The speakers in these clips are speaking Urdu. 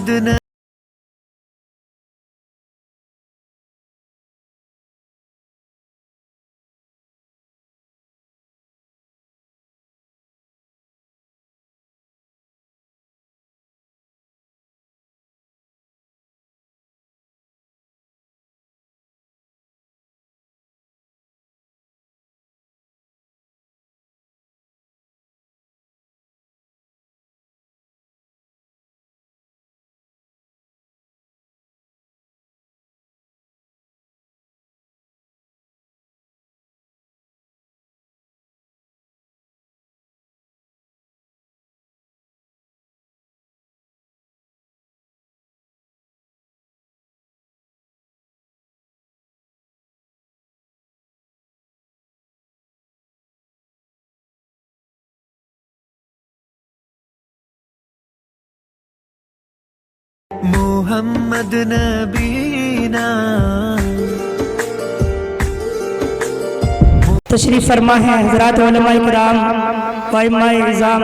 محمد محمد نبینا تشریف فرما ہے حضرات علماء کرام و ائمہ اعظام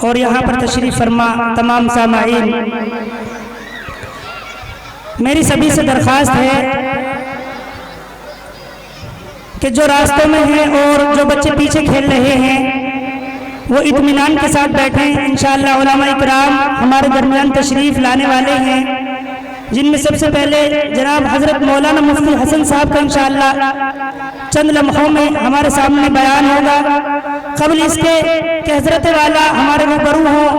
اور یہاں پر تشریف فرما تمام سامعین، میری سبھی سے درخواست ہے کہ جو راستوں میں ہیں اور جو بچے پیچھے کھیل رہے ہیں وہ اطمینان کے ساتھ بیٹھیں۔ انشاءاللہ علماء کرام ہمارے درمیان تشریف لانے والے ہیں، جن میں سب سے پہلے جناب حضرت مولانا مفتی حسن صاحب کا انشاءاللہ چند لمحوں میں ہمارے سامنے بیان ہوگا۔ قبل اس کے کہ حضرت والا ہمارے روبرو ہوں،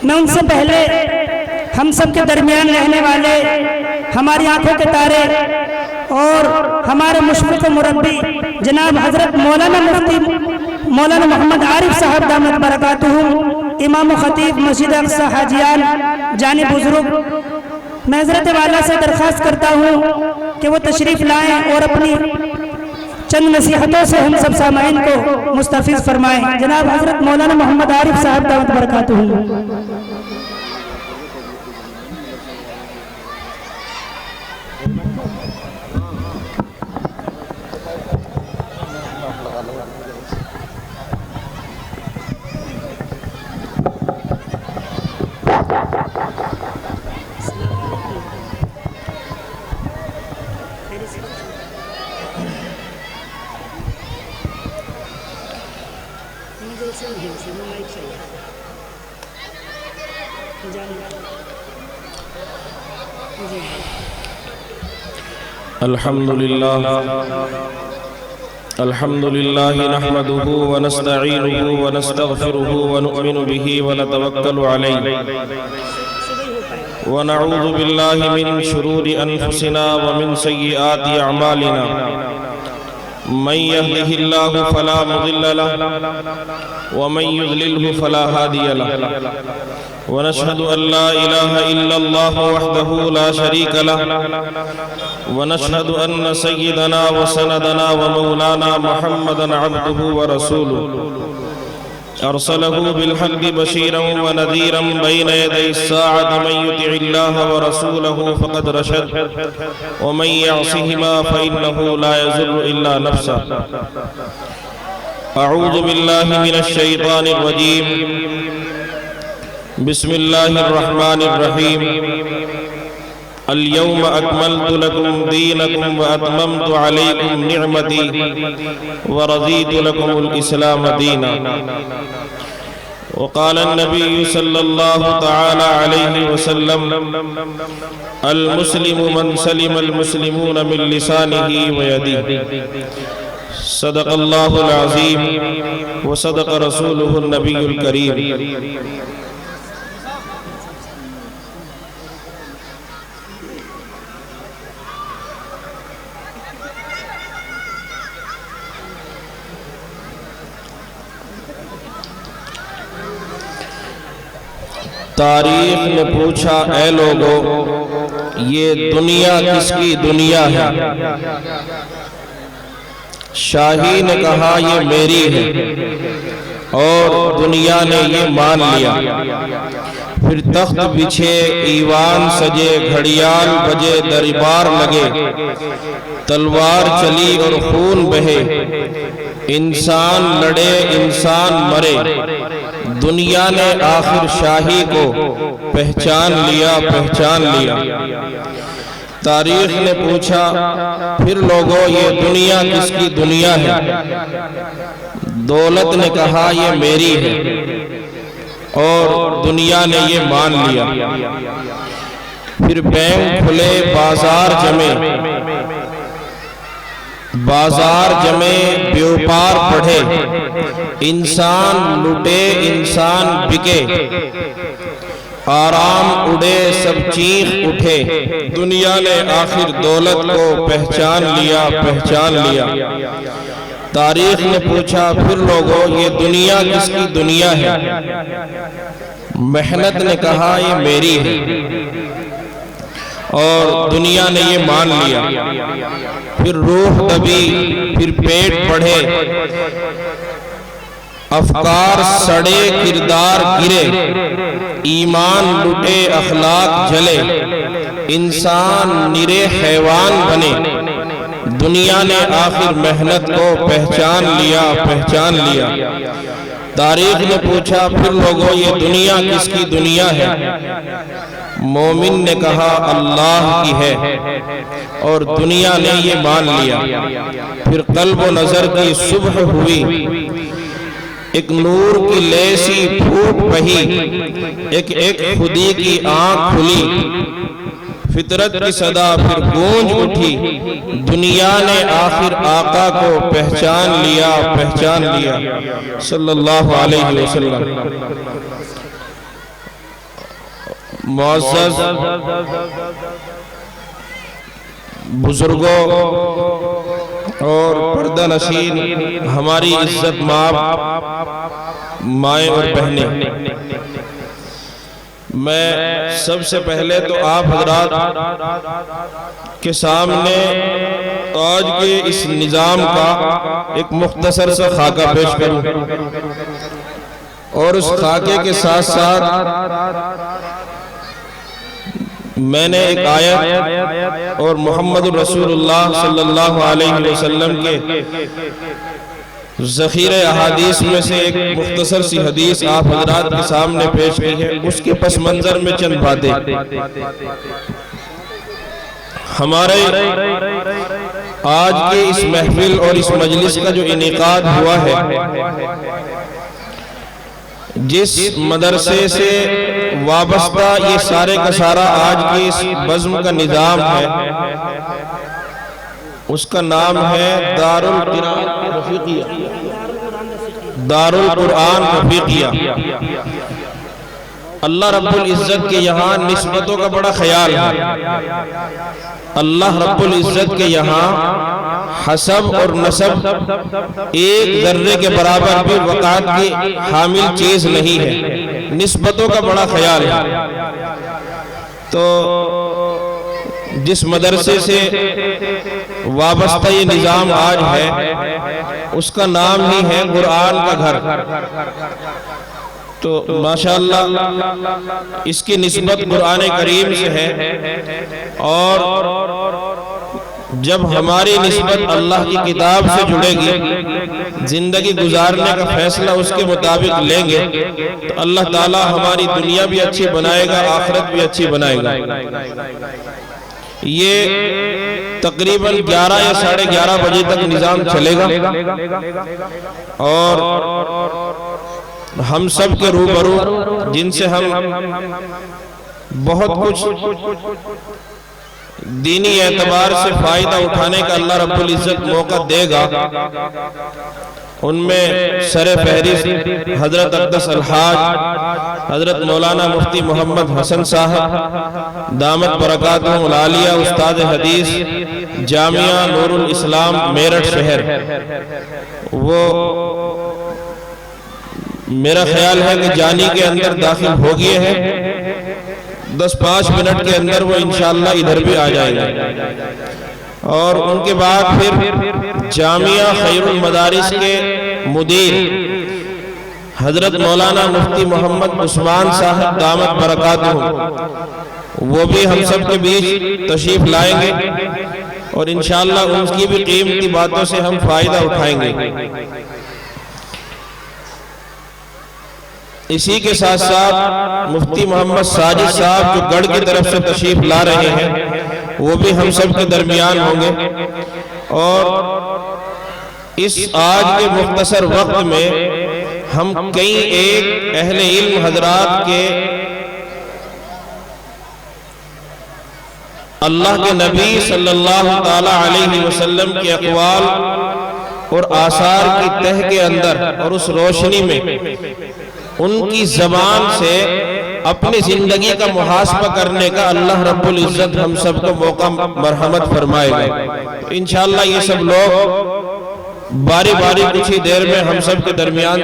میں ان سے پہلے ہم سب کے درمیان رہنے والے، ہماری آنکھوں کے تارے اور ہمارے مشفق و مربی جناب حضرت مولانا مفتی مولانا محمد عارف صاحب دامت برکاتہم، امام و خطیب مسجد اقصی حاجیان جانب بزرگ، میں حضرت والا سے درخواست کرتا ہوں کہ وہ تشریف لائیں اور اپنی چند نصیحتوں سے ہم سب سامعین کو مستفیض فرمائیں۔ جناب حضرت مولانا محمد عارف صاحب دامت برکاتہم۔ الحمد لله نحمده ونستعينه ونستغفره ونؤمن به ونتوكل عليه ونعوذ بالله من شرور أنفسنا ومن سيئات أعمالنا، من يهده الله فلا مضل له ومن يضلله فلا هادي له، ونشهد أن لا إله إلا الله وحده لا شريك له، ونشهد أن سيدنا وسندنا ومولانا محمدا عبده ورسوله، أرسله بالحق بشيرا ونذيرا بين يدي الساعة، من يطع الله ورسوله فقد رشد، ومن يعصهما فإنه لا يضر إلا نفسه. أعوذ بالله من الشيطان الرجيم، بسم الله الرحمن الرحيم. اليوم أكملت لكم دينكم وأتممت عليكم نعمتي ورضيت لكم الإسلام دينا. وقال النبي صلى الله تعالى عليه وسلم: المسلم من سلم المسلمون من لسانه ويده. صدق الله العظيم وصدق رسوله النبي الكريم. تاریخ نے پوچھا اے لوگو یہ دنیا کس کی دنیا ہے؟ شاہی نے کہا یہ میری ہے، اور دنیا نے یہ مان لیا. پھر تخت بچھے ایوان سجے، گھڑیال بجے دربار لگے، تلوار چلی اور خون بہے، انسان لڑے انسان مرے، دنیا نے آخر شاہی کو پہچان لیا پہچان لیا۔ تاریخ نے پوچھا پھر لوگوں یہ دنیا کس کی دنیا ہے؟ دولت نے کہا یہ میری ہے، اور دنیا نے یہ مان لیا۔ پھر بینک کھلے بازار جمے بیوپار پڑھے، انسان لٹے انسان بکے، آرام اڑے سب چیخ اٹھے، دنیا نے آخر دولت کو پہچان لیا پہچان لیا۔ تاریخ نے پوچھا پھر لوگوں یہ دنیا کس کی دنیا ہے؟ محنت نے کہا یہ میری ہے، اور دنیا نے یہ مان لیا۔ پھر روح دبی پھر پیٹ بڑھے، افکار سڑے کردار گرے، ایمان لٹے اخلاق جلے، انسان نرے حیوان بنے، دنیا نے آخر محنت کو پہچان لیا پہچان لیا۔ تاریخ نے پوچھا پھر لوگوں یہ دنیا کس کی دنیا ہے؟ مومن نے کہا اللہ کی ہے، اور دنیا نے یہ مان لیا۔ پھر قلب و نظر کی صبح ہوئی، ایک نور کی لیسی پھوٹ بہی، ایک ایک خودی کی آنکھ کھلی، فطرت کی صدا پھر گونج اٹھی، دنیا نے آخر آقا کو پہچان لیا پہچان لیا صلی اللہ علیہ وسلم۔ معزز بزرگوں اور پردہ نشین ہماری عزت مائیں اور بہنیں، میں سب سے پہلے تو آپ حضرات کے سامنے آج کے اس نظام کا ایک مختصر سا خاکہ پیش کروں، اور اس خاکے کے ساتھ ساتھ میں نے ایک آیت اور محمد رسول اللہ صلی اللہ علیہ وسلم کے ذخیرہ احادیث میں سے ایک مختصر سی حدیث آپ حضرات کے سامنے پیش کی ہے، اس کے پس منظر میں چند باتیں۔ ہمارے آج کے اس محفل اور اس مجلس کا جو انعقاد ہوا ہے، جس مدرسے سے وابستہ یہ سارے کا سارا آج کے اس بزم کا نظام ہے، اس کا نام ہے دارالقرآن رفیقیہ۔ اللہ رب العزت کے یہاں نسبتوں کا بڑا خیال ہے۔ اللہ رب العزت کے یہاں حسب اور نسب ایک ذرے کے برابر بھی وقعت کی حامل چیز نہیں ہے، نسبتوں کا بڑا خیال ہے۔ تو جس مدرسے سے وابستہ یہ نظام آج ہے، اس کا نام ہی ہے قرآن کا گھر۔ تو ماشاءاللہ اس کی نسبت قرآن کریم سے ہے، اور جب ہماری نسبت اللہ کی کتاب سے جڑے گی، زندگی گزارنے کا فیصلہ اس کے مطابق لیں گے، تو اللہ تعالی ہماری دنیا بھی اچھی بنائے گا، آخرت بھی اچھی بنائے گا۔ یہ تقریباً 11 یا 11:30 بجے تک نظام چلے گا، اور ہم سب کے روبرو جن سے ہم بہت کچھ دینی اعتبار سے فائدہ اٹھانے کا اللہ رب العزت موقع دے گا، ان میں سر فہرست حضرت اقدس الحاج حضرت مولانا مفتی محمد حسن صاحب دامت برکاتہم العالیہ، استاد حدیث جامعہ نور الاسلام میرٹھ شہر، وہ میرا خیال ہے کہ جانی کے اندر داخل ہو گئے ہیں، 10-5 منٹ کے اندر وہ انشاءاللہ ادھر بھی آ جائے گا۔ اور ان کے بعد پھر جامعہ خیر المدارس کے مدیر حضرت مولانا مفتی محمد عثمان صاحب دامت برکاتہم، وہ بھی ہم سب کے بیچ تشریف لائیں گے، اور انشاءاللہ ان کی بھی قیمتی باتوں سے ہم فائدہ اٹھائیں گے۔ اسی کے ساتھ ساتھ مفتی محمد ساجد صاحب جو گڑھ کی طرف سے تشریف لا رہے ہیں وہ بھی ہم سب کے درمیان ہوں گے، اور اس آج کے مختصر وقت میں ہم کئی ایک اہل علم حضرات کے اللہ کے نبی صلی اللہ تعالی علیہ وسلم کے اقوال اور آثار کی تہ کے اندر اور اس روشنی میں ان کی زبان سے اپنی زندگی کا محاسبہ کرنے کا اللہ رب العزت ہم سب کو موقع مرحمت فرمائے گا۔ انشاءاللہ یہ سب لوگ باری باری کچھ ہی دیر میں ہم سب کے درمیان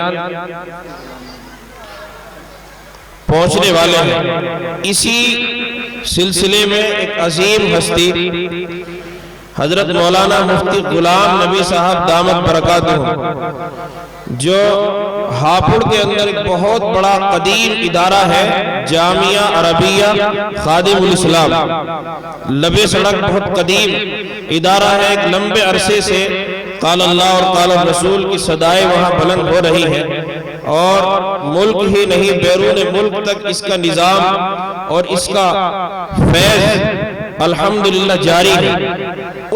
پہنچنے والے ہیں۔ اسی سلسلے میں ایک عظیم ہستی حضرت مولانا مفتی غلام نبی صاحب دامت برکاتہ جو ہاپوڑ کے اندر ایک بہت بڑا قدیم ادارہ ہے، جامعہ عربیہ خادم الاسلام، لبے سڑک بہت قدیم ادارہ ہے، ایک لمبے عرصے سے قال اللہ اور قال الرسول کی صدائے وہاں بلند ہو رہی ہے، اور ملک ہی نہیں بیرون ملک تک اس کا نظام اور اس کا فیض الحمدللہ جاری ہے۔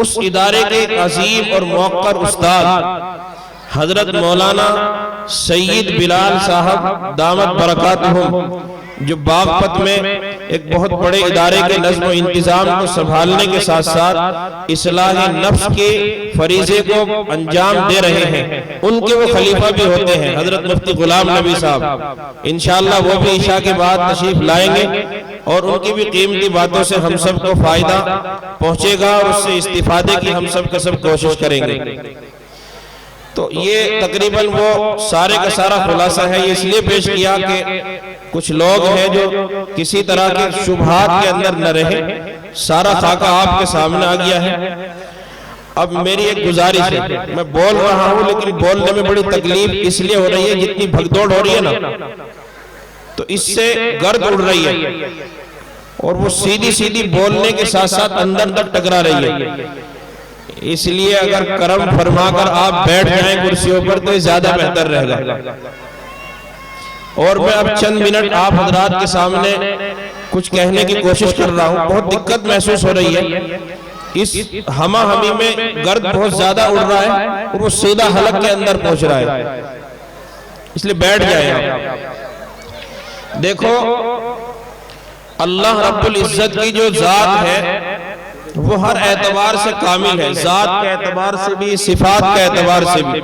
اس ادارے کے ایک عظیم اور موقر استاد حضرت مولانا سید بلال صاحب دامت برکاتہم جو باغپت میں ایک بہت بڑے ادارے کے نظم و انتظام کو سنبھالنے کے ساتھ ساتھ اصلاح نفس کے فریضے کو انجام دے رہے ہیں، ان کے وہ خلیفہ بھی ہوتے ہیں حضرت مفتی غلام نبی صاحب۔ انشاءاللہ وہ بھی عشاء کے بعد تشریف لائیں گے اور ان کی بھی قیمتی باتوں سے ہم سب کو فائدہ پہنچے گا اور اس سے استفادے کی ہم سب کا سب کوشش کریں گے۔ تو یہ تقریباً وہ سارے کا سارا خلاصہ ہے، یہ اس لیے پیش کیا کہ کچھ لوگ ہیں جو کسی طرح کے شبہات کے اندر نہ رہے، سارا خاکہ آپ کے سامنے آ گیا ہے۔ اب میری ایک گزارش ہے، میں بول رہا ہوں لیکن بولنے میں بڑی تکلیف اس لیے ہو رہی ہے، جتنی بھگدوڑ ہو رہی ہے نا تو اس سے گرد اڑ رہی ہے اور وہ سیدھی سیدھی بولنے کے ساتھ ساتھ اندر تک ٹکرا رہی ہے، اس لیے اگر کرم فرما کر آپ بیٹھ جائیں کرسیوں پر تو زیادہ بہتر رہے گا۔ اور میں اب چند منٹ آپ حضرات کے سامنے کچھ کہنے کی کوشش کر رہا ہوں، بہت دقت محسوس ہو رہی ہے، اس ہمہ ہمی میں گرد بہت زیادہ اڑ رہا ہے اور وہ سیدھا حلق کے اندر پہنچ رہا ہے، اس لیے بیٹھ جائیں آپ۔ دیکھو اللہ رب العزت کی جو ذات ہے وہ ہر اعتبار سے کامل ہے، ذات کے اعتبار سے بھی، صفات کے اعتبار سے بھی،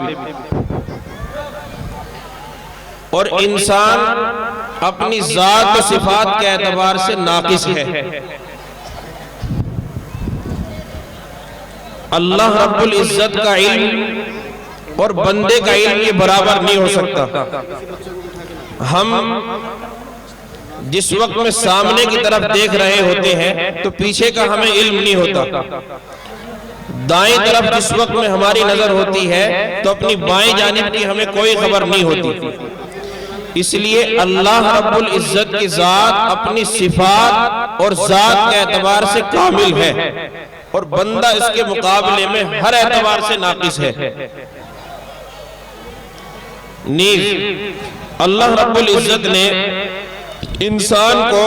اور انسان اپنی ذات و صفات کے اعتبار سے ناقص ہے۔ اللہ رب العزت کا علم اور بندے کا علم یہ برابر نہیں ہو سکتا۔ ہم جس وقت میں سامنے کی طرف دیکھ رہے ہوتے ہیں تو پیچھے کا ہمیں علم نہیں ہوتا، دائیں طرف جس وقت میں ہماری نظر ہوتی ہے تو اپنی بائیں جانب کی ہمیں کوئی خبر نہیں ہوتی۔ اس لیے اللہ رب العزت کی ذات اپنی صفات اور ذات کے اعتبار سے کامل ہے اور بندہ اس کے مقابلے میں ہر اعتبار سے ناقص ہے۔ نیز اللہ رب العزت نے انسان کو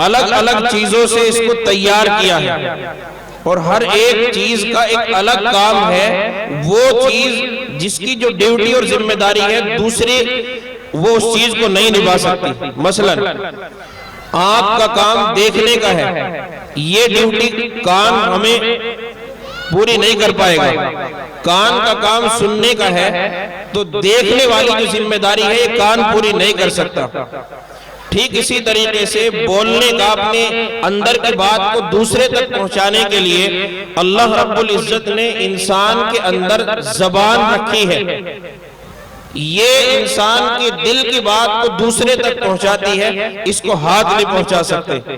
الگ الگ چیزوں سے اس کو تیار کیا ہے اور ہر ایک چیز کا ایک الگ کام ہے، وہ چیز جس کی جو ڈیوٹی اور ذمہ داری ہے دوسری وہ اس چیز کو نہیں نبھا سکتی۔ مثلا آنکھ کا کام دیکھنے کا ہے، یہ ڈیوٹی کان ہمیں پوری نہیں کر پائے گا، کان کا کام سننے کا ہے تو دیکھنے والی جو ذمہ داری ہے یہ کان پوری نہیں کر سکتا۔ ٹھیک اسی طریقے سے بولنے کا اپنے اندر کی بات کو دوسرے تک پہنچانے کے لیے اللہ رب العزت نے انسان کے اندر زبان رکھی ہے، یہ انسان کے دل کی بات کو دوسرے تک پہنچاتی ہے، اس کو ہاتھ نہیں پہنچا سکتے۔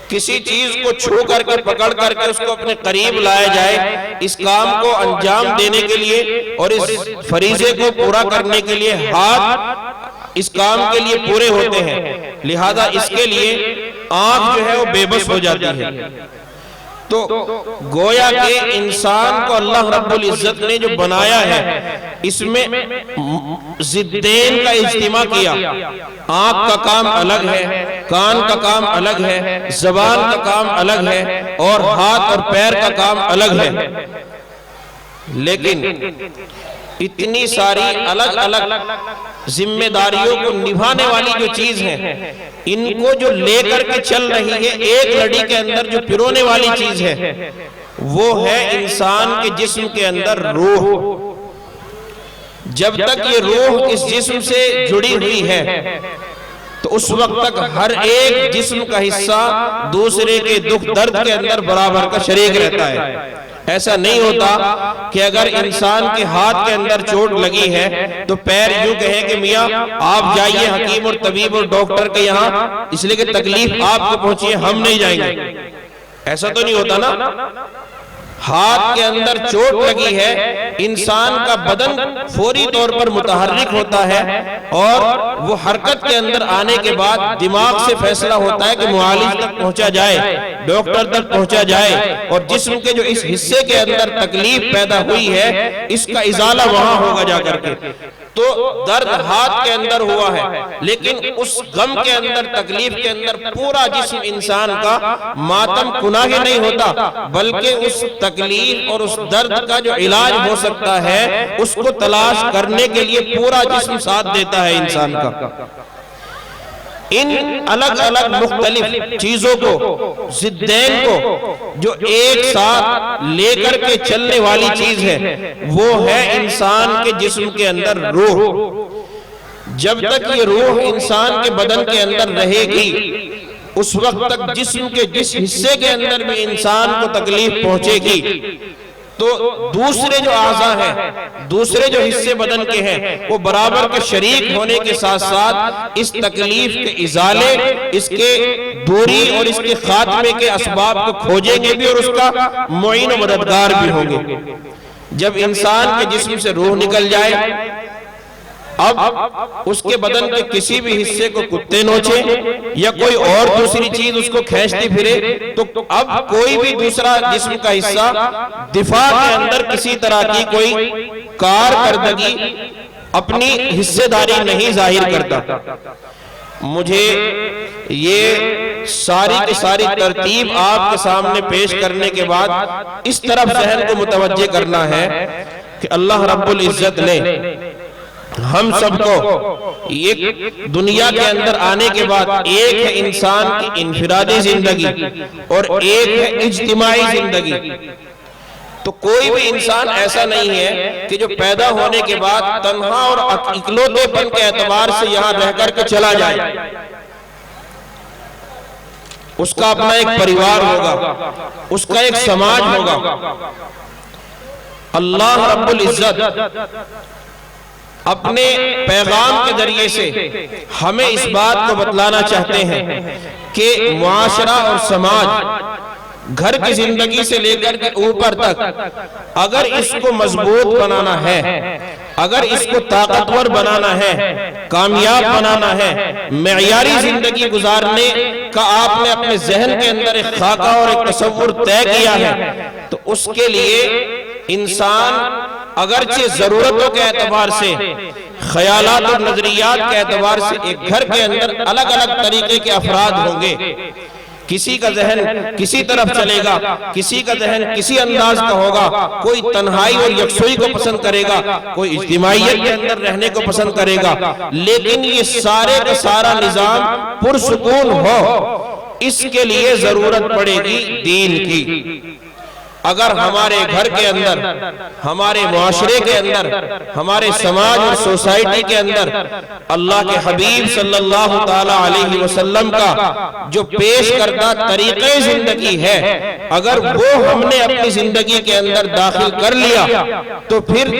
کسی چیز کو چھو کر کے پکڑ کر کے اس کو اپنے قریب لایا جائے، اس کام کو انجام دینے کے لیے اور اس فریضے کو پورا کرنے کے لیے ہاتھ اس کام کے لیے پورے ہوتے ہیں، لہذا اس کے لیے آنکھ جو ہے وہ بے بس ہو جاتی ہے۔ تو گویا کہ انسان کو اللہ رب العزت نے جو بنایا ہے اس میں ضدین کا اجتماع کیا. آنکھ کا کام الگ ہے، کان کا کام الگ ہے، زبان کا کام الگ ہے، اور ہاتھ اور پیر کا کام الگ ہے. لیکن اتنی ساری الگ الگ ذمہ داریوں کو نبھانے والی جو چیز ہے، ان کو جو لے کر کے چل رہی ہے، ایک لڑی کے اندر جو پرونے والی چیز ہے وہ ہے انسان کے جسم کے اندر روح. جب تک یہ روح اس جسم سے جڑی ہوئی ہے تو اس وقت تک ہر ایک جسم کا حصہ دوسرے کے دکھ درد کے اندر برابر کا شریک رہتا ہے. ایسا نہیں ہوتا کہ اگر انسان کے ہاتھ کے اندر چوٹ لگی ہے تو پیر یوں کہے کہ میاں آپ جائیے حکیم اور طبیب اور ڈاکٹر کے یہاں، اس لیے کہ تکلیف آپ کو پہنچی ہے، ہم نہیں جائیں گے. ایسا تو نہیں ہوتا نا. ہاتھ کے اندر چوٹ لگی ہے، انسان کا بدن فوری طور پر متحرک ہوتا ہے، اور وہ حرکت کے اندر آنے کے بعد دماغ سے فیصلہ ہوتا ہے کہ معالج تک پہنچا جائے، ڈاکٹر تک پہنچا جائے، اور جسم کے جو اس حصے کے اندر تکلیف پیدا ہوئی ہے اس کا ازالہ وہاں ہوگا جا کر کے. تو درد ہاتھ کے اندر ہوا ہے، لیکن اس غم کے اندر، تکلیف کے اندر پورا جسم انسان کا ماتم کناہ نہیں ہوتا، بلکہ اس تکلیف اور اس درد کا جو علاج ہو سکتا ہے اس کو تلاش کرنے کے لیے پورا جسم ساتھ دیتا ہے انسان کا. ان الگ الگ مختلف چیزوں کو، ضدین کو جو ایک ساتھ لے کر کے چلنے والی چیز ہے وہ ہے انسان کے جسم کے اندر روح. جب تک یہ روح انسان کے بدن کے اندر رہے گی اس وقت تک جسم کے جس حصے کے اندر بھی انسان کو تکلیف پہنچے گی تو دوسرے جو اعضاء ہیں، دوسرے جو حصے بدن کے ہیں، وہ برابر کے شریک ہونے کے ساتھ ساتھ اس تکلیف کے ازالے، اس کے دوری اور اس کے خاتمے کے اسباب کو کھوجیں گے بھی، اور اس کا معین و مددگار بھی ہوں گے. جب انسان کے جسم سے روح نکل جائے، اب اس کے بدن کے کسی بھی حصے کو کتے نوچے یا کوئی اور دوسری چیز اس کو کھینچتی پھرے تو اب کوئی بھی دوسرا جسم کا حصہ دفاع کے اندر کسی طرح کی کوئی کارکردگی، اپنی حصے داری نہیں ظاہر کرتا. مجھے یہ ساری کی ساری ترتیب آپ کے سامنے پیش کرنے کے بعد اس طرف ذہن کو متوجہ کرنا ہے کہ اللہ رب العزت نے ہم سب کو ایک دنیا کے اندر آنے کے بعد ایک ہے انسان کی انفرادی زندگی اور ایک ہے اجتماعی زندگی. تو کوئی بھی انسان ایسا نہیں ہے کہ جو پیدا ہونے کے بعد تنہا اور اکلوتے پن کے اعتبار سے یہاں رہ کر کے چلا جائے. اس کا اپنا ایک پریوار ہوگا، اس کا ایک سماج ہوگا. اللہ رب العزت اپنے پیغام کے ذریعے سے ہمیں اس بات کو بتلانا چاہتے ہیں کہ معاشرہ اور سماج، گھر کی زندگی سے لے کر کے اوپر تک اگر اس کو مضبوط بنانا ہے، اگر اس کو طاقتور بنانا ہے، کامیاب بنانا ہے، معیاری زندگی گزارنے کا آپ نے اپنے ذہن کے اندر ایک خاکہ اور ایک تصور طے کیا ہے، تو اس کے لیے انسان اگرچہ ضرورتوں کے اعتبار سے، خیالات اور نظریات کے اعتبار سے ایک گھر کے اندر الگ الگ طریقے کے افراد ہوں گے. کسی کا ذہن کسی طرف چلے گا، کسی کا ذہن کسی انداز کا ہوگا، کوئی تنہائی اور یکسوئی کو پسند کرے گا، کوئی اجتماعیت کے اندر رہنے کو پسند کرے گا. لیکن یہ سارے کا سارا نظام پرسکون ہو، اس کے لیے ضرورت پڑے گی دین کی. اگر ہمارے گھر کے اندر، ہمارے معاشرے کے اندر، ہمارے سماج اور سوسائٹی کے اندر اللہ کے حبیب صلی اللہ تعالی علیہ وسلم کا جو پیش کردہ طریقہ زندگی ہے، اگر وہ ہم نے اپنی زندگی کے اندر داخل کر لیا تو پھر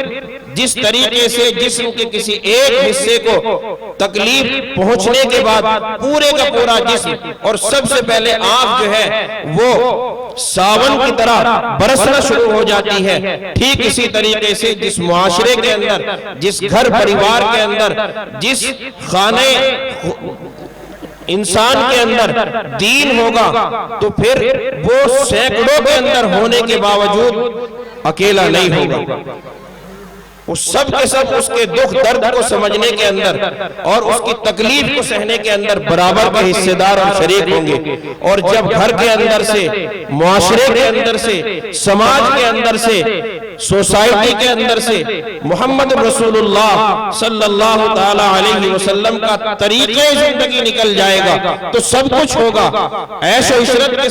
جس طریقے سے جسم کے کسی ایک حصے کو تکلیف پہنچنے کے بعد پورے کا پورا جسم اور سب سے پہلے آنکھ جو ہے وہ ساون کی طرح برسنا شروع ہو جاتی ہے، ٹھیک اسی طریقے سے جس معاشرے کے اندر، جس گھر پریوار کے اندر، جس خانے انسان کے اندر دین ہوگا تو پھر وہ سینکڑوں کے اندر ہونے کے باوجود اکیلا نہیں ہوگا، وہ سب کے سب اس کے دکھ درد کو سمجھنے کے اندر اور اس کی تکلیف کو سہنے کے اندر برابر کے حصے دار اور شریک ہوں گے۔ اور جب گھر کے اندر سے، معاشرے کے اندر سے، سماج کے اندر سے، سوسائٹی کے اندر سے محمد رسول اللہ صلی اللہ تعالی علیہ وسلم کا طریقہ زندگی نکل جائے گا تو سب کچھ ہوگا، عیش و عشرت کے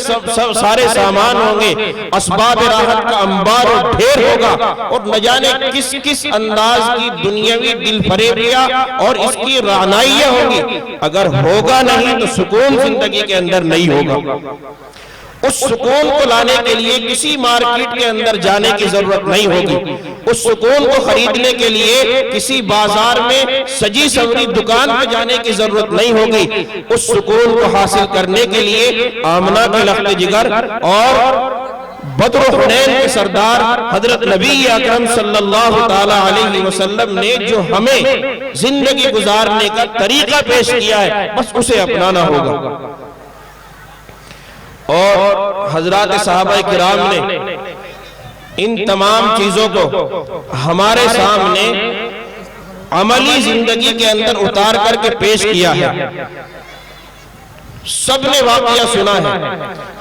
سارے سامان ہوں گے، اسباب راحت کا انبار اور ڈھیر ہوگا، اور نہ جانے کس کس انداز کی دنیاوی دل فریبیاں اور اس کی رعنائیاں ہوں گی۔ اگر ہوگا نہیں تو سکون زندگی کے اندر نہیں ہوگا۔ اس سکون کو لانے کے لیے کسی مارکیٹ کے اندر جانے کی ضرورت نہیں ہوگی، اس سکون کو خریدنے کے لیے کسی بازار میں سجی سوری دکان پہ جانے کی ضرورت نہیں ہوگی، اس سکون کو حاصل کرنے کے لیے آمنہ کے لخت جگر اور بدر و حنین کے سردار حضرت نبی اکرم صلی اللہ تعالی علیہ وسلم نے جو ہمیں زندگی گزارنے کا طریقہ پیش کیا ہے بس اسے اپنانا ہوگا۔ اور حضرات صحابہ کرام نے ان تمام چیزوں کو ہمارے سامنے عملی زندگی کے اندر اتار کر کے پیش کیا ہے۔ سب نے واقعہ سنا ہے،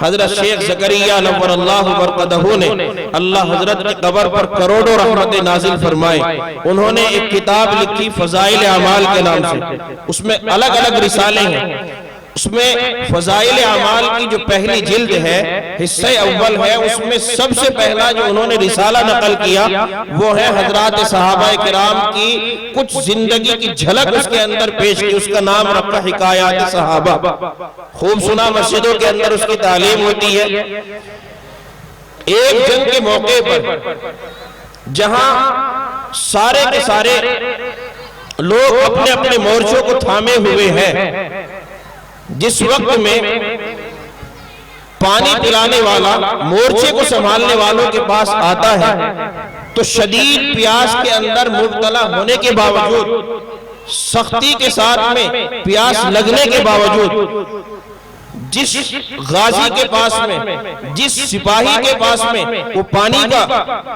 حضرت شیخ زکریا نور اللہ برکتہ نے اللہ حضرت کی قبر پر کروڑوں رحمتیں نازل فرمائے، انہوں نے ایک کتاب لکھی فضائل اعمال کے نام سے، اس میں الگ الگ رسالے ہیں، اس میں فضائل اعمال کی جو پہلی جلد ہے، حصہ اول ہے، اس میں سب سے پہلا جو انہوں نے رسالہ نقل کیا وہ ہے حضرات صحابہ کرام کی کچھ زندگی کی جھلک اس کے اندر پیش کی، اس کا نام رکھا حکایات صحابہ۔ خوب سنا، مسجدوں کے اندر اس کی تعلیم ہوتی ہے۔ ایک جنگ کے موقع پر جہاں سارے کے سارے لوگ اپنے اپنے مورچوں کو تھامے ہوئے ہیں، جس وقت میں پانی پلانے والا مورچے کو سنبھالنے والوں کے پاس آتا ہے تو شدید پیاس کے اندر مبتلا ہونے کے باوجود، سختی کے ساتھ میں پیاس لگنے کے باوجود، جس غازی کے پاس میں، جس سپاہی کے پاس میں وہ پانی کا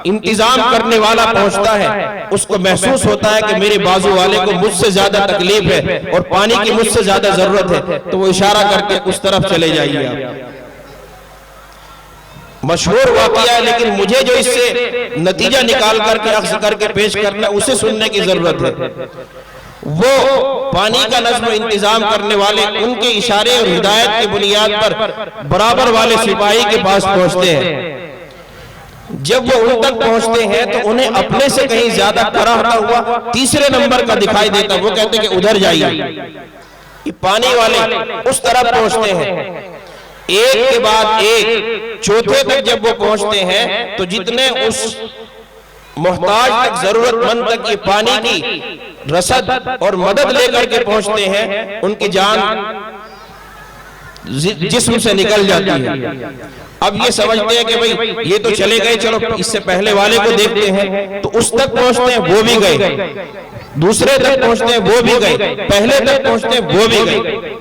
انتظام کرنے والا پہنچتا ہے، اس کو محسوس ہوتا ہے کہ میرے بازو والے کو مجھ سے زیادہ تکلیف ہے اور پانی کی مجھ سے زیادہ ضرورت ہے، تو وہ اشارہ کرتے اس طرف چلے جائیے آپ۔ مشہور واقعہ ہے، لیکن مجھے جو اس سے نتیجہ نکال کر کے اخذ کر کے پیش کرنا اسے سننے کی ضرورت ہے۔ وہ پانی کا نظم و انتظام کرنے والے ان کے اشارے اور ہدایت کی بنیاد پر برابر والے سپاہی کے پاس پہنچتے ہیں۔ جب وہ ان تک پہنچتے ہیں تو انہیں اپنے سے کہیں زیادہ کراہتا ہوا تیسرے نمبر کا دکھائی دیتا، وہ کہتے ہیں کہ ادھر جائیے۔ یہ پانی والے اس طرف پہنچتے ہیں، ایک کے بعد ایک، چوتھے تک جب وہ پہنچتے ہیں تو جتنے اس محتاج تک، ضرورت مند تک یہ پانی کی رسد اور مدد لے کر کے پہنچتے ہیں، ان کی جان جسم سے نکل جاتی ہے۔ اب یہ سمجھتے ہیں کہ بھئی یہ تو چلے گئے، چلو اس سے پہلے والے کو دیکھتے ہیں، تو اس تک پہنچتے ہیں وہ بھی گئے، دوسرے تک پہنچتے ہیں وہ بھی گئے، پہلے تک پہنچتے ہیں وہ بھی گئے۔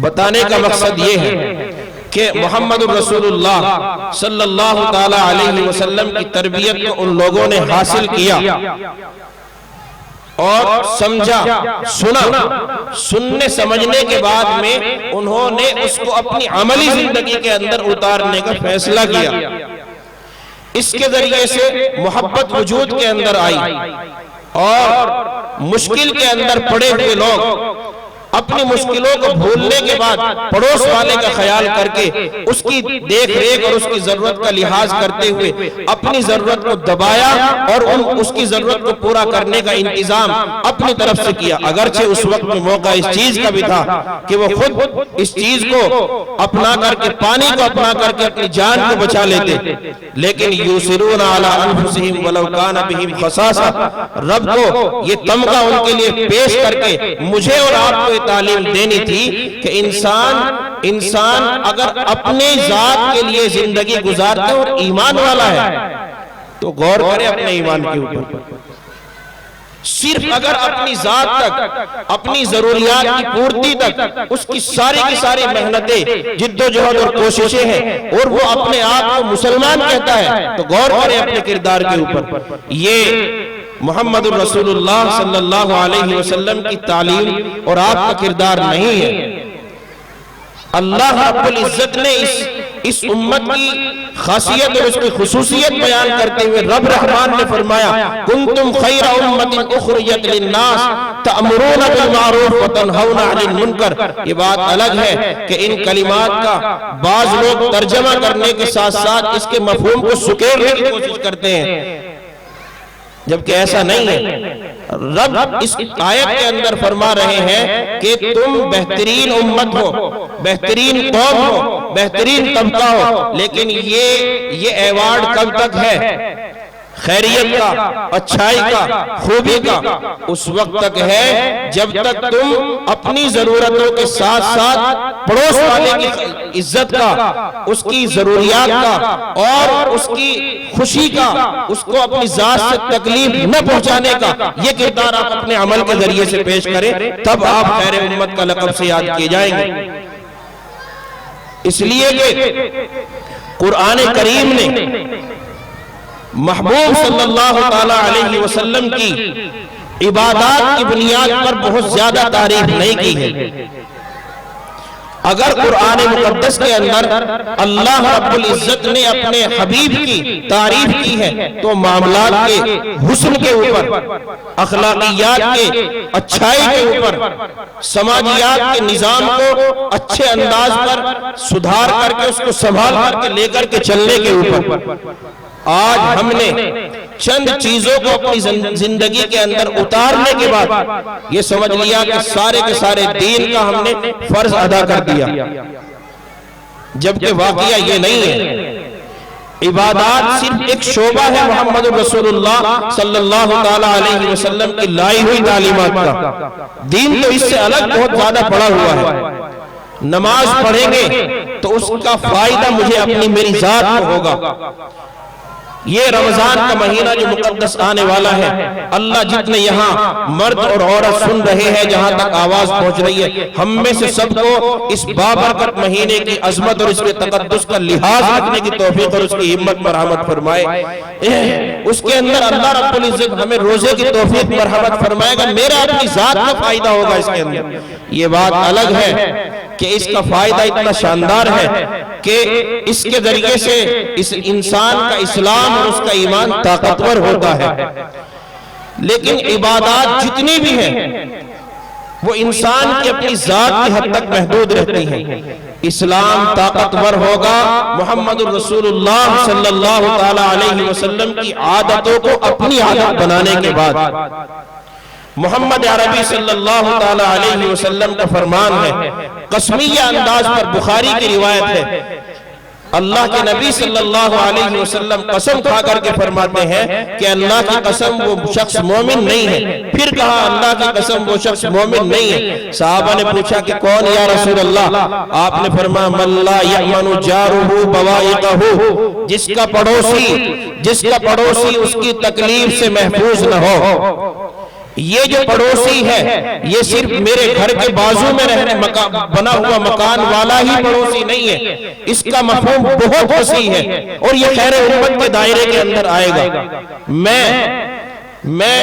بتانے کا مقصد یہ ہے کہ محمد رسول اللہ صلی اللہ تعالی علیہ وسلم کی تربیت کو ان لوگوں نے حاصل کیا اور سمجھا، سنا، سننے سمجھنے کے بعد میں انہوں نے اس کو اپنی عملی زندگی کے اندر اتارنے کا فیصلہ کیا۔ اس کے ذریعے سے محبت وجود کے اندر آئی اور مشکل کے اندر پڑے ہوئے لوگ اپنی مشکلوں کو بھولنے کے بعد پڑوس والے کا خیال کر کے اس کی دیکھ ریکھ اور اس کی ضرورت کا لحاظ کرتے ہوئے اپنی ضرورت کو دبایا اور اس کی ضرورت کو پورا کرنے کا انتظام اپنی طرف سے کیا۔ اگرچہ اس وقت میں موقع اس چیز کا بھی تھا کہ وہ خود اس چیز کو اپنا کر کے، پانی کو اپنا کر کے اپنی جان کو بچا لیتے، لیکن یوسرون علی انفسہم ولو کان بہم خصاصہ، رب کو یہ تمغہ ان کے لیے پیش کر کے مجھے اور آپ کو تعلیم دینی تھی کہ انسان اگر اپنے ذات کے لیے زندگی گزارتا اور ایمان والا ہے تو غور کرے اپنے ایمان کے اوپر۔ صرف اگر اپنی ذات تک، اپنی ضروریات کی پورتی تک اس کی ساری محنتیں، جد و جہد اور کوششیں ہیں، اور وہ اپنے آپ کو مسلمان کہتا ہے، تو غور کریں اپنے کردار کے اوپر۔ یہ محمد الرسول اللہ صلی اللہ علیہ وسلم کی تعلیم اور آپ کا کردار نہیں ہے۔ اللہ رب العزت نے اس امت کی خاصیت اور اس کی خصوصیت بیان کرتے ہوئے رب رحمان نے فرمایا کنتم خیر امت اخرجت للناس تأمرون بالمعروف وتنہون عن المنکر۔ یہ بات الگ ہے کہ ان کلمات کا بعض لوگ ترجمہ کرنے کے ساتھ ساتھ اس کے مفہوم کو سکیڑنے کی کوشش کرتے ہیں، جبکہ ایسا نہیں ہے۔ رب اس آیت کے اندر فرما رہے ہیں کہ تم بہترین امت ہو، بہترین قوم ہو، بہترین طبقہ ہو، لیکن یہ ایوارڈ کب تک ہے؟ خیریت کا، اچھائی کا، خوبی کا اس وقت تک ہے جب تک تم اپنی ضرورتوں کے ساتھ ساتھ پڑوس والے کی عزت کا، اس کی ضروریات کا اور اس کی خوشی کا، اس کو اپنی ذات سے تکلیف نہ پہنچانے کا یہ کردار آپ اپنے عمل کے ذریعے سے پیش کریں، تب آپ خیر امت کا لقب سے یاد کیے جائیں گے۔ اس لیے کہ قرآن کریم نے محبوب صلی اللہ تعالی علیہ وسلم کی عبادات کی بنیاد پر بہت زیادہ تعریف نہیں کی ہے۔ اگر قرآن مقدس کے اندر اللہ رب العزت نے اپنے حبیب کی تعریف کی ہے تو معاملات کے حسن کے اوپر، اخلاقیات کے اچھائی کے اوپر، سماجیات کے نظام کو اچھے انداز پر سدھار کر کے اس کو سنبھال کر کے لے کر کے چلنے کے اوپر، آج ہم نے چند چیزوں کو اپنی زندگی کے اندر اتارنے کے بعد یہ سمجھ لیا کہ سارے کے سارے دین کا ہم نے فرض ادا کر دیا، جبکہ واقعہ یہ نہیں ہے۔ عبادات صرف ایک شعبہ ہے محمد رسول اللہ صلی اللہ تعالی علیہ وسلم کی لائی ہوئی تعلیمات کا۔ دین تو اس سے الگ بہت زیادہ پڑا ہوا ہے۔ نماز پڑھیں گے تو اس کا فائدہ مجھے میری ذات کو ہوگا۔ یہ رمضان کا مہینہ جو مقدس آنے والا ہے، اللہ جتنے یہاں مرد اور عورت سن رہے ہیں، جہاں تک آواز پہنچ رہی ہے، ہم میں سے سب کو اس بابرکت مہینے کی عظمت اور اس کے تقدس کا لحاظ رکھنے کی توفیق اور اس کی ہمت مرحمت فرمائے۔ اس کے اندر اللہ رب العزت ہمیں روزے کی توفیق مرحمت فرمائے گا، میرا اپنی ذات کا فائدہ ہوگا اس کے اندر۔ یہ بات الگ ہے کہ اس کا فائدہ اتنا شاندار ہے کہ اس کے ذریعے سے اس انسان کا اسلام اور اس کا ایمان طاقتور ہوتا ہے، لیکن عبادات جتنی بھی ہیں وہ انسان کی اپنی ذات کی حد تک محدود رہتی ہیں۔ اسلام طاقتور ہوگا محمد الرسول اللہ صلی اللہ تعالی علیہ وسلم کی عادتوں کو اپنی عادت بنانے کے بعد۔ محمد عربی صلی اللہ تعالی علیہ وسلم کا فرمان ہے، قسمیہ انداز پر بخاری کی روایت ہے، اللہ کے نبی صلی اللہ علیہ وسلم قسم کھا کر کے فرماتے ہیں کہ اللہ کی قسم وہ شخص مومن نہیں ہے۔ پھر کہا اللہ کی قسم وہ شخص مومن نہیں ہے۔ صحابہ نے پوچھا کہ کون یا رسول اللہ؟ آپ نے فرمایا من لا یأمن جارہ بوائقہ، جس کا پڑوسی اس کی تکلیف سے محفوظ نہ ہو۔ یہ جو پڑوسی ہے یہ صرف میرے گھر کے بازو میں بنا ہوا مکان والا ہی پڑوسی نہیں ہے، اس کا مفہوم بہت وسیع ہے اور یہ خیر امت کے دائرے کے اندر آئے گا۔ میں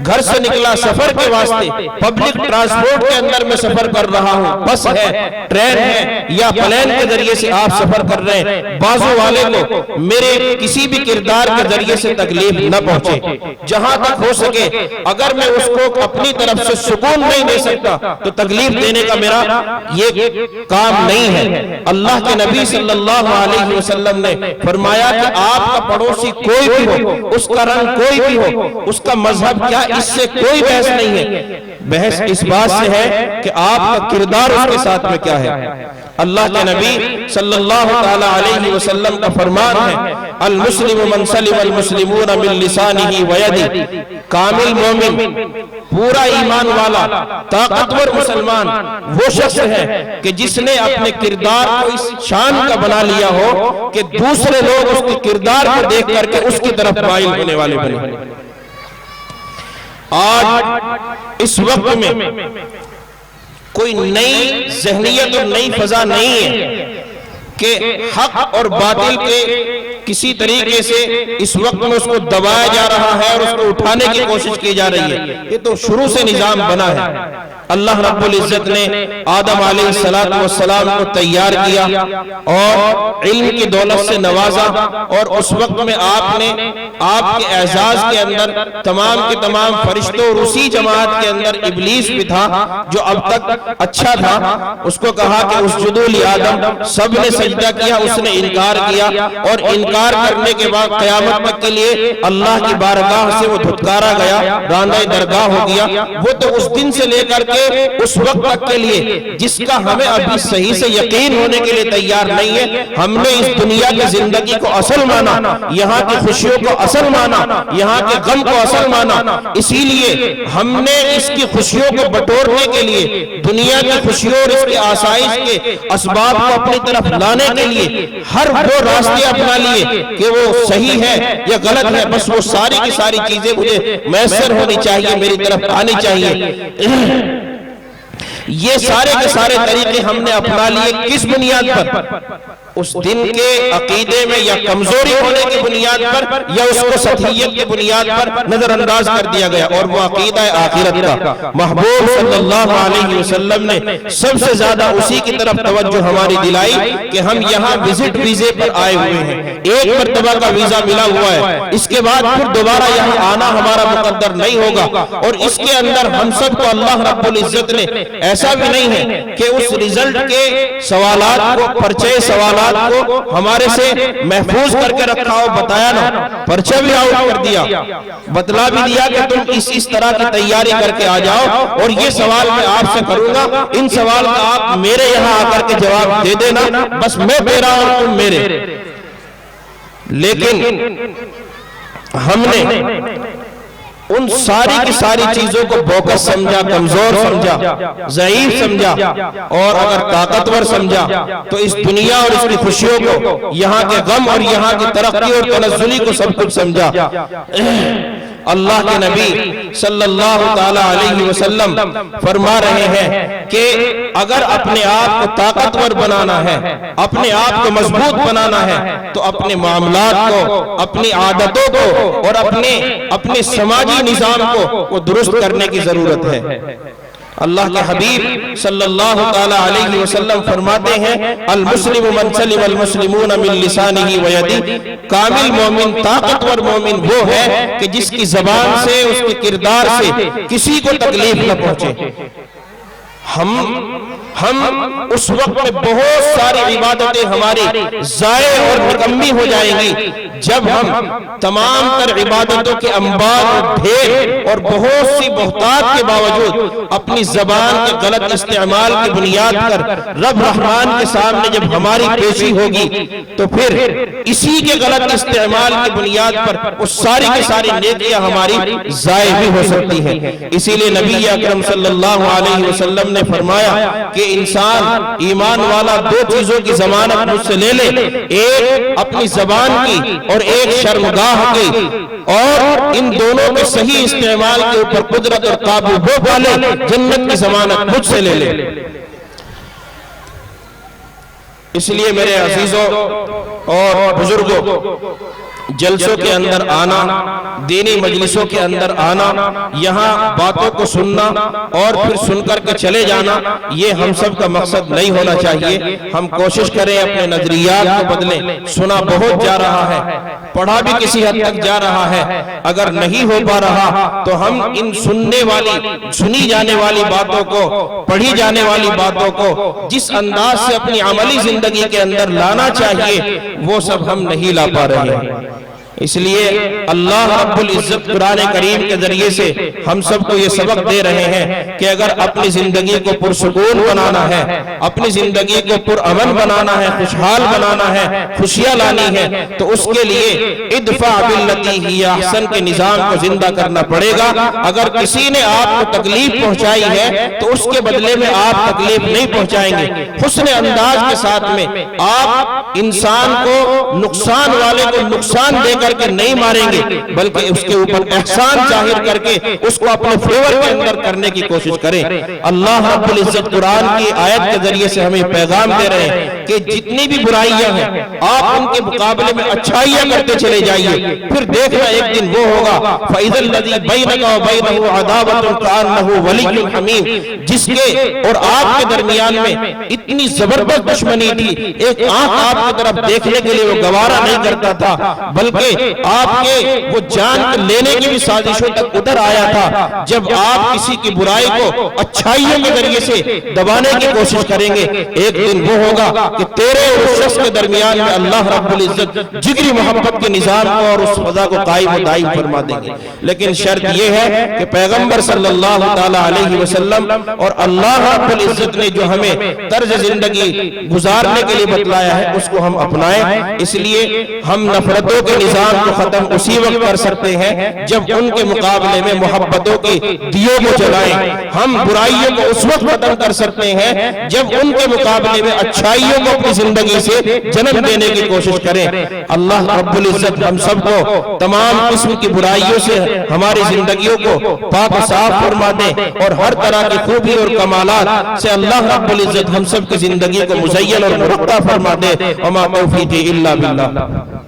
گھر سے نکلا سفر کے واسطے، پبلک ٹرانسپورٹ کے اندر میں سفر کر رہا ہوں، بس ہے، ٹرین ہے یا پلین کے ذریعے سے آپ سفر کر رہے ہیں، بازو والے کو میرے کسی بھی کردار کے ذریعے سے تکلیف نہ پہنچے۔ جہاں تک ہو سکے اگر میں اس کو اپنی طرف سے سکون نہیں دے سکتا تو تکلیف دینے کا میرا یہ کام نہیں ہے۔ اللہ کے نبی صلی اللہ علیہ وسلم نے فرمایا کہ آپ کا پڑوسی کوئی بھی ہو، اس کا رنگ کوئی بھی ہو، اس کا مذہب کیا، اس سے کوئی بحث نہیں ہے، بحث اس بات سے ہے کہ آپ کا کردار اس کے ساتھ میں کیا ہے۔ اللہ کے نبی صلی اللہ تعالی علیہ وسلم کا فرمان ہے المسلم من سلم المسلمون من لسانہ ویدہ، کامل مومن، پورا ایمان والا، طاقتور مسلمان وہ شخص ہے کہ جس نے اپنے کردار کو اس شان کا بنا لیا ہو کہ دوسرے لوگ اس کے کردار کو دیکھ کر کے اس کی طرف مائل ہونے والے بنے۔ آج اس وقت میں کوئی نئی ذہنیت اور نئی فضا نہیں ہے کہ حق اور باطل کے کسی طریقے سے اس وقت میں اس کو دبایا جا رہا ہے اور اس کو اٹھانے کی کوشش کی جا رہی ہے. یہ تو شروع سے نظام بنا ہے. اللہ رب العزت نے آدم علیہ السلام کو تیار کیا اور علم کی دولت سے نوازا، اور اس وقت میں آپ نے آپ کے اعزاز کے اندر تمام کے تمام فرشتوں اور اسی جماعت کے اندر ابلیس بھی تھا جو اب تک اچھا تھا، اس کو کہا کہ اسجدوا لآدم، سب نے سجدہ کیا، اس نے انکار کیا، اور انکار کرنے کے بعد قیامت تک کے لیے اللہ کی بارگاہ سے وہ دھتکارا گیا، راندہ درگاہ ہو گیا. وہ تو اس دن سے لے کر کے اس وقت تک کے لیے جس کا ہمیں ابھی صحیح سے یقین ہونے کے لیے تیار نہیں ہے. ہم نے اس دنیا کی زندگی کو اصل مانا، یہاں کی خوشیوں کو اصل مانا، یہاں کے غم کو اصل مانا. اسی لیے ہم نے اس کی خوشیوں کو بٹورنے کے لیے، دنیا کی خوشیوں اور اس کی آسائش کے اسباب کو اپنی طرف لانے کے لیے ہر وہ راستے اپنا لیے کہ وہ صحیح ہے یا غلط ہے، بس وہ ساری کی ساری چیزیں مجھے میسر ہونی چاہیے، میری طرف آنی چاہیے. یہ سارے کے سارے طریقے ہم نے اپنا لیے کس بنیاد پر؟ اس دن کے عقیدے میں یا کمزوری ہونے کی بنیاد پر یا اس کو سطحیت کی بنیاد پر نظر انداز کر دیا گیا. اور وہ عقیدہ آخرت کا محبوب صلی اللہ علیہ وسلم نے سب سے زیادہ اسی کی طرف توجہ ہماری دلائی کہ ہم یہاں وزٹ ویزے پر آئے ہوئے ہیں، ایک مرتبہ کا ویزا ملا ہوا ہے، اس کے بعد پھر دوبارہ یہاں آنا ہمارا مقدر نہیں ہوگا. اور اس کے اندر ہم سب کو اللہ رب العزت نے ایسا بھی نہیں ہے کہ اس رزلٹ کے سوالات کو، پرچے سوالات کو ہمارے سے محفوظ کر کے رکھا ہو، بتایا نہ، پرچہ بھی آؤٹ کر دیا، بتلا بھی دیا کہ تم اس طرح کی تیاری کر کے آ جاؤ اور یہ سوال میں آپ سے کروں گا، ان سوال کا آپ میرے یہاں آ کر کے جواب دے دینا، بس میں تیرا اور تم میرے. لیکن ہم نے ان ساری کی ساری چیزوں کو بوکس سمجھا، کمزور سمجھا، ضعیف سمجھا، اور اگر طاقتور سمجھا تو اس دنیا اور اس کی خوشیوں کو، یہاں کے غم اور یہاں کی ترقی اور تنزلی کو سب کچھ سمجھا. اللہ کے نبی صلی اللہ تعالی علیہ وسلم فرما رہے ہیں کہ اگر اپنے آپ کو طاقتور بنانا ہے، اپنے آپ کو مضبوط بنانا ہے، تو اپنے معاملات کو، اپنی عادتوں کو اور اپنے سماجی نظام کو وہ درست کرنے کی ضرورت ہے. اللہ کے حبیب صلی اللہ تعالی علیہ وسلم فرماتے ہیں المسلم من سلم المسلمون من لسانہ و یدہ. کامل مومن، طاقتور مومن وہ ہے کہ جس کی زبان سے، اس کے کردار سے کسی کو تکلیف نہ پہنچے. ہم اس وقت میں بہت ساری عبادتیں ہماری ضائع اور نکمی ہو جائیں گی جب ہم تمام تر عبادتوں کے انبار اور ڈھیر اور بہت سی بہتات کے باوجود اپنی زبان کے غلط استعمال کی بنیاد پر رب رحمان کے سامنے جب ہماری پیشی ہوگی تو پھر اسی کے غلط استعمال کی بنیاد پر وہ ساری کی ساری نیکیاں ہماری ضائع بھی ہو سکتی ہیں. اسی لیے نبی اکرم صلی اللہ علیہ وسلم نے فرمایا کہ انسان ایمان والا دو چیزوں کی ضمانت مجھ سے لے لے، ایک اپنی زبان کی اور ایک شرمگاہ کی، اور ان دونوں کے صحیح استعمال کے اوپر قدرت اور قابو وہ پالے، جنت کی ضمانت مجھ سے لے لے. اس لیے میرے عزیزوں اور بزرگوں، جلسوں کے اندر آنا، دینی مجلسوں کے اندر آنا، یہاں باتوں کو سننا اور پھر سن کر کے چلے جانا، یہ ہم سب کا مقصد نہیں ہونا چاہیے. ہم کوشش کریں اپنے نظریات کو بدلیں. سنا بہت جا رہا ہے، پڑھا بھی کسی حد تک جا رہا ہے، اگر نہیں ہو پا رہا تو ہم ان سنی جانے والی باتوں کو، پڑھی جانے والی باتوں کو جس انداز سے اپنی عملی زندگی کے اندر لانا چاہیے وہ سب ہم نہیں لا پا رہے ہیں. اس لیے اللہ رب العزت قرآن کریم کے ذریعے سے ہم سب کو یہ سبق دے رہے ہیں کہ اگر اپنی زندگی کو پرسکون بنانا ہے، اپنی زندگی کو پرامن بنانا ہے، خوشحال بنانا ہے، خوشیاں لانی ہے، تو اس کے لیے ادفع باللتی ہی احسن کے نظام کو زندہ کرنا پڑے گا. اگر کسی نے آپ کو تکلیف پہنچائی ہے تو اس کے بدلے میں آپ تکلیف نہیں پہنچائیں گے. حسن انداز کے ساتھ میں آپ انسان کو، نقصان والے کو نقصان دے کر کے نہیں ماریں گے بلکہ اس کے اوپر احسان ظاہر کر کے اس کو اپنے فیور کے اندر کرنے کی کوشش کریں۔ اللہ رب العزت قرآن کی آیت کے ذریعے سے ہمیں پیغام دے رہے ہیں کہ جتنی بھی برائیاں ہیں آپ ان کے مقابلے میں اچھائیاں کرتے چلے جائیے، پھر دیکھنا ایک دن وہ ہوگا فَإِذَا الَّذِي بَيْنَكَ وَبَيْنَهُ عَدَاوَةٌ كَأَنَّهُ وَلِيٌّ حَمِيمٌ، جس کے اور آپ کے درمیان میں اتنی زبردست دشمنی تھی، ایک آنکھ آپ کی طرف دیکھنے کے لیے وہ گوارا نہیں کرتا تھا، بلکہ آپ کے وہ جان لینے کی بھی سازشوں تک ادھر آیا تھا۔ جب آپ کسی کی برائی کو اچھائیوں کے ذریعے سے دبانے کی کوشش کریں گے، ایک دن وہ ہوگا کہ تیرے اور اس شخص کے درمیان میں اللہ رب العزت جگری محبت کے نظام کو اور اس فضا کو قائم و دائم فرما دیں گے۔ لیکن شرط یہ ہے کہ پیغمبر صلی اللہ تعالیٰ علیہ وسلم اور اللہ رب العزت نے جو ہمیں طرز زندگی گزارنے کے لیے بتلایا ہے اس کو ہم اپنائیں۔ اس لیے ہم نفرتوں کے نظام کو ختم اسی وقت کر سکتے ہیں جب ان کے مقابلے میں محبتوں کی دیوں کو جلائیں۔ ہم برائیوں کو اس وقت ختم کر سکتے ہیں جب ان کے مقابلے میں اچھائیوں کو اپنی زندگی سے جنم دینے کی کوشش کریں۔ اللہ رب العزت ہم سب کو تمام قسم کی برائیوں سے ہماری زندگیوں کو پاک صاف فرما دے اور ہر طرح کی خوبی اور کمالات سے اللہ رب العزت ہم سب کی زندگی کو مزین اور مرتب فرما دے۔ وما توفیقی الا باللہ۔